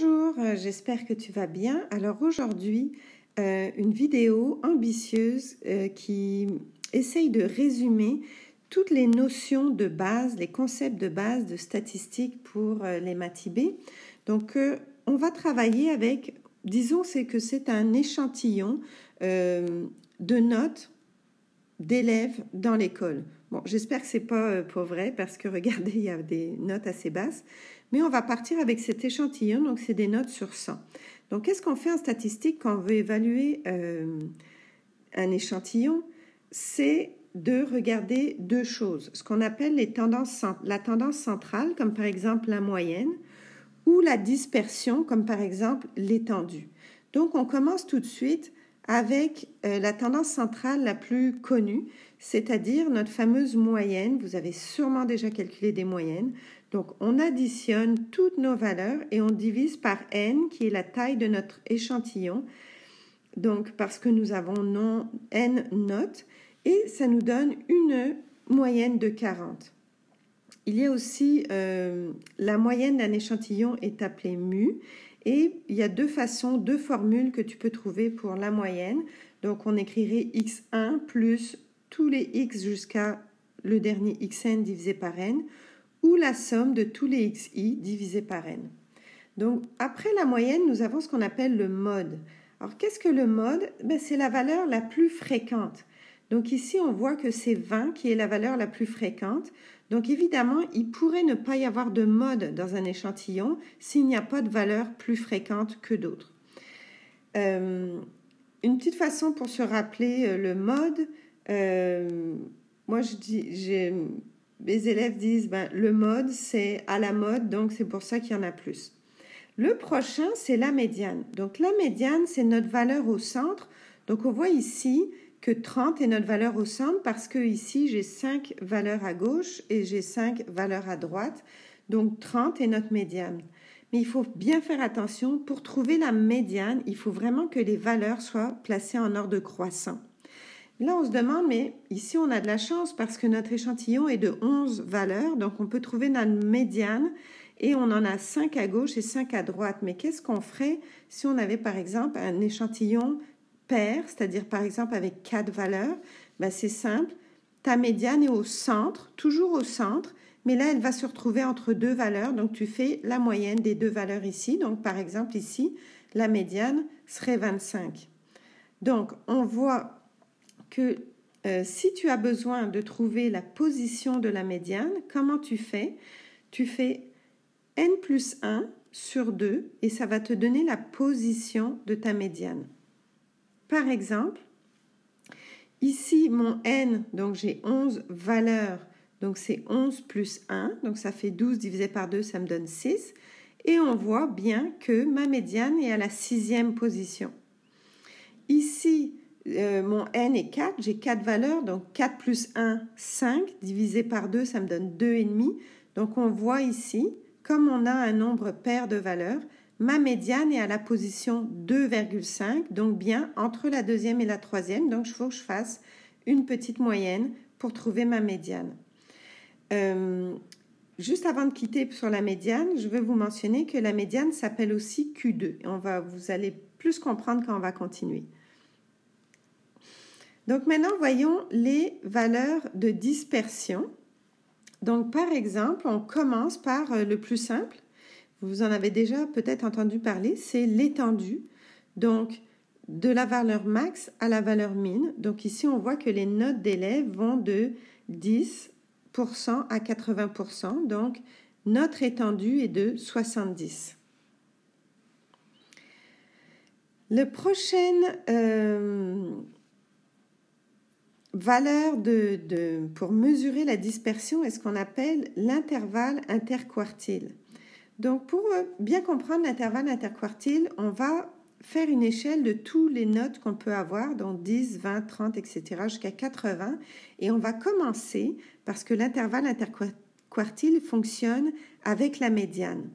Bonjour, j'espère que tu vas bien. Alors aujourd'hui, une vidéo ambitieuse qui essaye de résumer toutes les notions de base, les concepts de base de statistiques pour les maths IB. Donc on va travailler avec, disons que c'est un échantillon de notes d'élèves dans l'école. Bon, j'espère que c'est pas pour vrai parce que regardez, il y a des notes assez basses. Mais on va partir avec cet échantillon, donc c'est des notes sur 100. Donc qu'est-ce qu'on fait en statistique quand on veut évaluer un échantillon? C'est de regarder deux choses, ce qu'on appelle la tendance centrale, comme par exemple la moyenne, ou la dispersion, comme par exemple l'étendue. Donc on commence tout de suite avec la tendance centrale la plus connue, c'est-à-dire notre fameuse moyenne. Vous avez sûrement déjà calculé des moyennes. Donc, on additionne toutes nos valeurs et on divise par n, qui est la taille de notre échantillon. Donc, parce que nous avons n notes, et ça nous donne une moyenne de 40. Il y a aussi la moyenne d'un échantillon est appelée mu. Et il y a deux formules que tu peux trouver pour la moyenne. Donc, on écrirait x1 plus tous les x jusqu'à le dernier xn divisé par n, ou la somme de tous les xi divisé par n. Donc, après la moyenne, nous avons ce qu'on appelle le mode. Alors, qu'est-ce que le mode? C'est la valeur la plus fréquente. Donc, ici, on voit que c'est 20 qui est la valeur la plus fréquente. Donc, évidemment, il pourrait ne pas y avoir de mode dans un échantillon s'il n'y a pas de valeur plus fréquente que d'autres. Une petite façon pour se rappeler le mode, moi, mes élèves disent le mode, c'est à la mode, donc c'est pour ça qu'il y en a plus. Le prochain, c'est la médiane. Donc, la médiane, c'est notre valeur au centre. Donc, on voit ici que 30 est notre valeur au centre parce que ici, j'ai 5 valeurs à gauche et j'ai 5 valeurs à droite. Donc, 30 est notre médiane. Mais il faut bien faire attention. Pour trouver la médiane, il faut vraiment que les valeurs soient placées en ordre croissant. Là, on se demande, mais ici, on a de la chance parce que notre échantillon est de 11 valeurs. Donc, on peut trouver notre médiane et on en a 5 à gauche et 5 à droite. Mais qu'est-ce qu'on ferait si on avait, par exemple, un échantillon pair, c'est-à-dire, par exemple, avec 4 valeurs? C'est simple. Ta médiane est au centre, toujours au centre, mais là, elle va se retrouver entre deux valeurs. Donc, tu fais la moyenne des deux valeurs ici. Donc, par exemple, ici, la médiane serait 25. Donc, on voit que si tu as besoin de trouver la position de la médiane, comment tu fais? Tu fais n plus 1 sur 2 et ça va te donner la position de ta médiane. Par exemple, ici, mon n, donc j'ai 11 valeurs, donc c'est 11 plus 1, donc ça fait 12 divisé par 2, ça me donne 6. Et on voit bien que ma médiane est à la 6e position. Ici, mon n est 4, j'ai 4 valeurs, donc 4 plus 1, 5, divisé par 2, ça me donne 2,5. Donc on voit ici, comme on a un nombre pair de valeurs, ma médiane est à la position 2,5, donc bien entre la deuxième et la troisième. Donc il faut que je fasse une petite moyenne pour trouver ma médiane. Juste avant de quitter sur la médiane, je veux vous mentionner que la médiane s'appelle aussi Q2. Vous allez plus comprendre quand on va continuer. Donc maintenant, voyons les valeurs de dispersion. Donc par exemple, on commence par le plus simple. Vous en avez déjà peut-être entendu parler, c'est l'étendue. Donc de la valeur max à la valeur min. Donc ici, on voit que les notes d'élèves vont de 10% à 80%. Donc notre étendue est de 70. Le prochain valeur pour mesurer la dispersion est ce qu'on appelle l'intervalle interquartile. Donc, pour bien comprendre l'intervalle interquartile, on va faire une échelle de toutes les notes qu'on peut avoir, donc 10, 20, 30, etc., jusqu'à 80. Et on va commencer parce que l'intervalle interquartile fonctionne avec la médiane.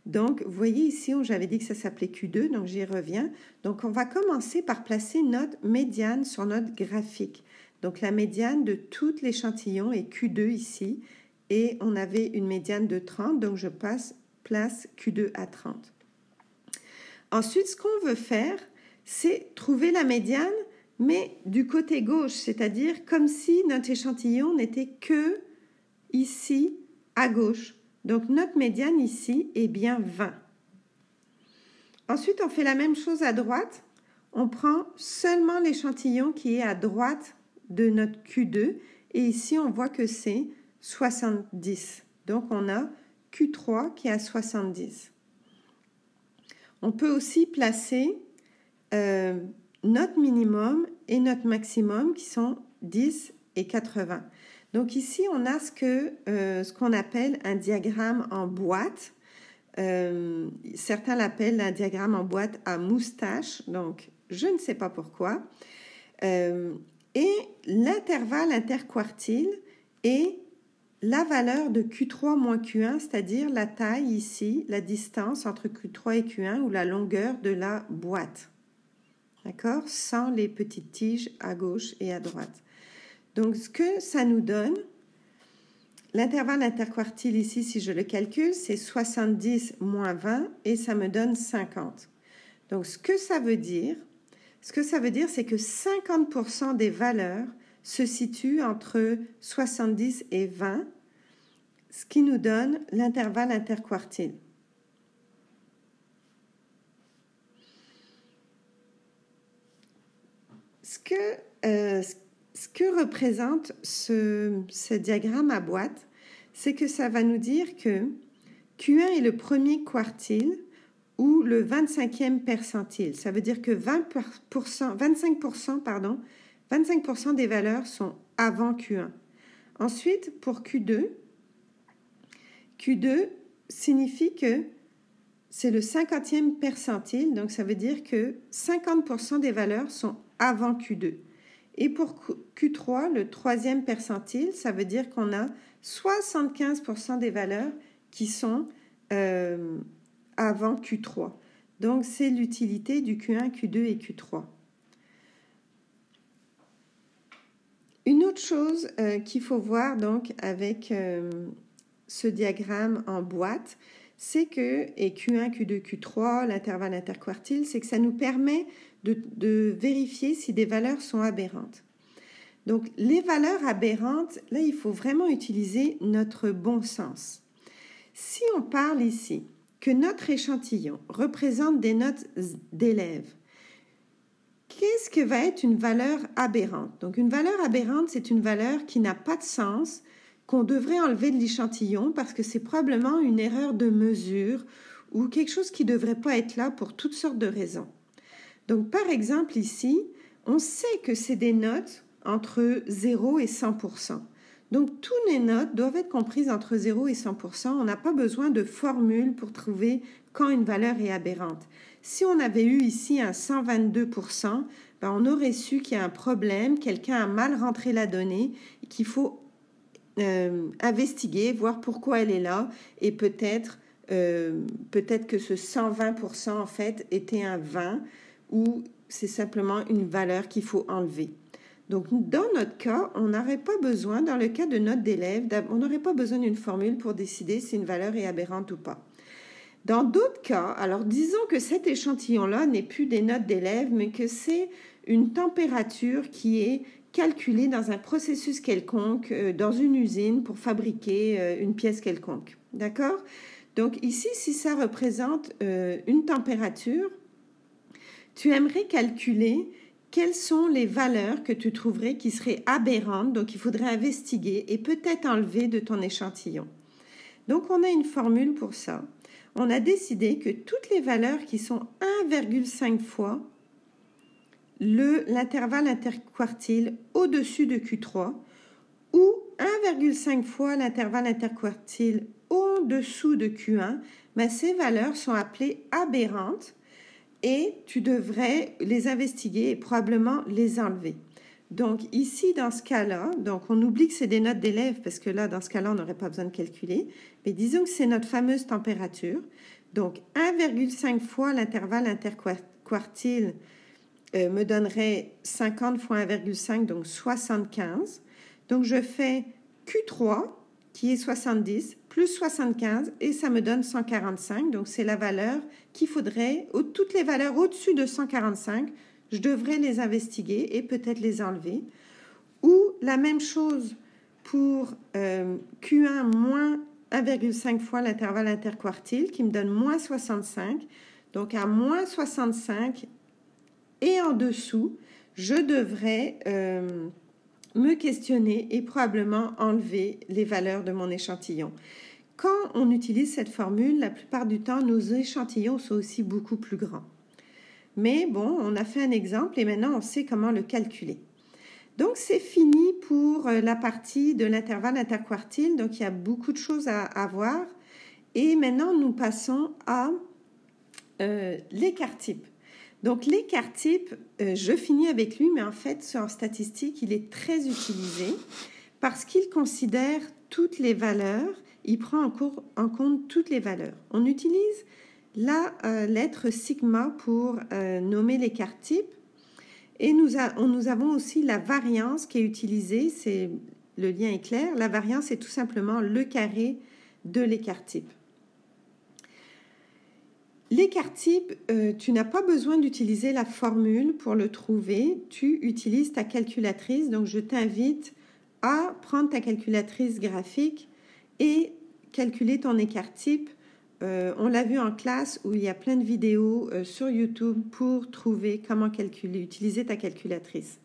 Donc, vous voyez ici, j'avais dit que ça s'appelait Q2, donc j'y reviens. Donc, on va commencer par placer notre médiane sur notre graphique. Donc, la médiane de tout l'échantillon est Q2 ici. Et on avait une médiane de 30, donc je place Q2 à 30. Ensuite, ce qu'on veut faire, c'est trouver la médiane, mais du côté gauche, c'est-à-dire comme si notre échantillon n'était que ici à gauche. Donc notre médiane ici est bien 20. Ensuite, on fait la même chose à droite. On prend seulement l'échantillon qui est à droite de notre Q2 et ici on voit que c'est 70. Donc on a Q3 qui est à 70. On peut aussi placer notre minimum et notre maximum qui sont 10 et 80. Donc ici, on a ce qu'on appelle un diagramme en boîte. Certains l'appellent un diagramme en boîte à moustache, donc je ne sais pas pourquoi. Et l'intervalle interquartile est la valeur de Q3 moins Q1, c'est-à-dire la taille ici, la distance entre Q3 et Q1 ou la longueur de la boîte. D'accord? Sans les petites tiges à gauche et à droite. Donc, ce que ça nous donne, l'intervalle interquartile ici, si je le calcule, c'est 70 moins 20 et ça me donne 50. Donc, ce que ça veut dire, c'est que 50% des valeurs se situent entre 70 et 20, ce qui nous donne l'intervalle interquartile. Ce que représente ce diagramme à boîte, c'est que ça va nous dire que Q1 est le premier quartile ou le 25e percentile. Ça veut dire que 25% des valeurs sont avant Q1. Ensuite, pour Q2 signifie que c'est le 50e percentile, donc ça veut dire que 50% des valeurs sont avant Q2. Et pour Q3, le 3e percentile, ça veut dire qu'on a 75% des valeurs qui sont avant Q3. Donc, c'est l'utilité du Q1, Q2 et Q3. Une autre chose qu'il faut voir donc avec ce diagramme en boîte, c'est que, et Q1, Q2, Q3, l'intervalle interquartile, c'est que ça nous permet de vérifier si des valeurs sont aberrantes. Donc, les valeurs aberrantes, là, il faut vraiment utiliser notre bon sens. Si on parle ici que notre échantillon représente des notes d'élèves, qu'est-ce que va être une valeur aberrante? Donc, une valeur aberrante, c'est une valeur qui n'a pas de sens, qu'on devrait enlever de l'échantillon parce que c'est probablement une erreur de mesure ou quelque chose qui ne devrait pas être là pour toutes sortes de raisons. Donc, par exemple, ici, on sait que c'est des notes entre 0 et 100%. Donc, toutes les notes doivent être comprises entre 0 et 100%. On n'a pas besoin de formule pour trouver quand une valeur est aberrante. Si on avait eu ici un 122%, on aurait su qu'il y a un problème, quelqu'un a mal rentré la donnée, qu'il faut investiguer, voir pourquoi elle est là, et peut-être que ce 120% en fait était un 20 ou c'est simplement une valeur qu'il faut enlever. Donc, dans notre cas, on n'aurait pas besoin, dans le cas de notes d'élèves, on n'aurait pas besoin d'une formule pour décider si une valeur est aberrante ou pas. Dans d'autres cas, alors disons que cet échantillon-là n'est plus des notes d'élèves, mais que c'est une température qui est calculée dans un processus quelconque, dans une usine pour fabriquer une pièce quelconque. D'accord? Donc ici, si ça représente une température, tu aimerais calculer quelles sont les valeurs que tu trouverais qui seraient aberrantes, donc il faudrait investiguer et peut-être enlever de ton échantillon. Donc on a une formule pour ça. On a décidé que toutes les valeurs qui sont 1,5 fois l'intervalle interquartile au-dessus de Q3 ou 1,5 fois l'intervalle interquartile au-dessous de Q1, ces valeurs sont appelées aberrantes et tu devrais les investiguer et probablement les enlever. Donc ici, dans ce cas-là, donc on oublie que c'est des notes d'élèves parce que là, dans ce cas-là, on n'aurait pas besoin de calculer. Mais disons que c'est notre fameuse température. Donc 1,5 fois l'intervalle interquartile me donnerait 50 fois 1,5, donc 75. Donc je fais Q3 qui est 70 plus 75 et ça me donne 145. Donc, c'est la valeur qu'il faudrait, toutes les valeurs au-dessus de 145, je devrais les investiguer et peut-être les enlever. Ou la même chose pour Q1 moins 1,5 fois l'intervalle interquartile qui me donne moins 65. Donc, à moins 65 et en dessous, je devrais me questionner et probablement enlever les valeurs de mon échantillon. Quand on utilise cette formule, la plupart du temps, nos échantillons sont aussi beaucoup plus grands. Mais bon, on a fait un exemple et maintenant on sait comment le calculer. Donc, c'est fini pour la partie de l'intervalle interquartile. Donc, il y a beaucoup de choses à voir. Et maintenant, nous passons à l'écart type. Donc, l'écart type, je finis avec lui, mais en fait, en statistique, il est très utilisé parce qu'il considère toutes les valeurs, il prend en compte toutes les valeurs. On utilise la lettre sigma pour nommer l'écart type. Et nous avons aussi la variance qui est utilisée, le lien est clair, la variance est tout simplement le carré de l'écart type. L'écart type, tu n'as pas besoin d'utiliser la formule pour le trouver, tu utilises ta calculatrice, donc je t'invite à prendre ta calculatrice graphique et calculer ton écart type. On l'a vu en classe où il y a plein de vidéos sur YouTube pour trouver comment utiliser ta calculatrice.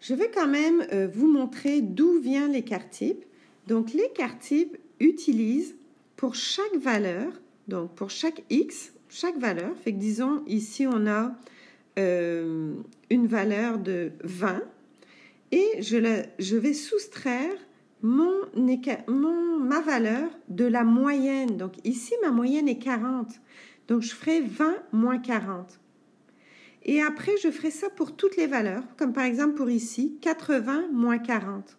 Je vais quand même vous montrer d'où vient l'écart type. Donc, l'écart type utilise pour chaque valeur, donc pour chaque x, chaque valeur, fait que disons ici on a une valeur de 20 et je vais soustraire ma valeur de la moyenne. Donc ici, ma moyenne est 40. Donc je ferai 20 moins 40. Et après, je ferai ça pour toutes les valeurs, comme par exemple pour ici, 80 moins 40.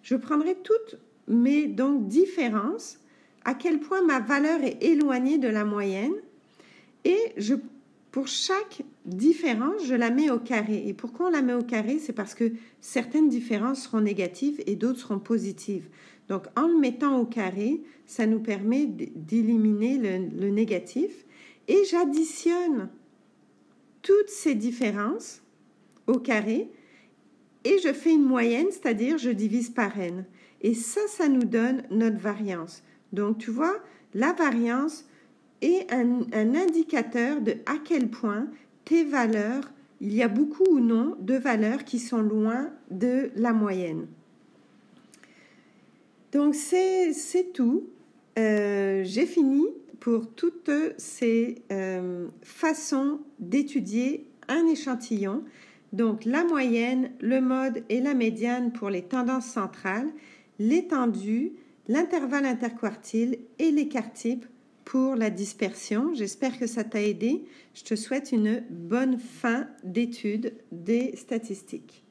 Je prendrai toutes mes différences, à quel point ma valeur est éloignée de la moyenne, et pour chaque différence, je la mets au carré. Et pourquoi on la met au carré? C'est parce que certaines différences seront négatives et d'autres seront positives. Donc, en le mettant au carré, ça nous permet d'éliminer le négatif. Et j'additionne toutes ces différences au carré et je fais une moyenne, c'est-à-dire je divise par n. Et ça nous donne notre variance. Donc, tu vois, la variance est un indicateur de à quel point tes valeurs, il y a beaucoup ou non de valeurs qui sont loin de la moyenne. Donc, c'est tout. J'ai fini pour toutes ces façons d'étudier un échantillon. Donc, la moyenne, le mode et la médiane pour les tendances centrales, l'étendue, l'intervalle interquartile et l'écart type pour la dispersion. J'espère que ça t'a aidé. Je te souhaite une bonne fin d'étude des statistiques.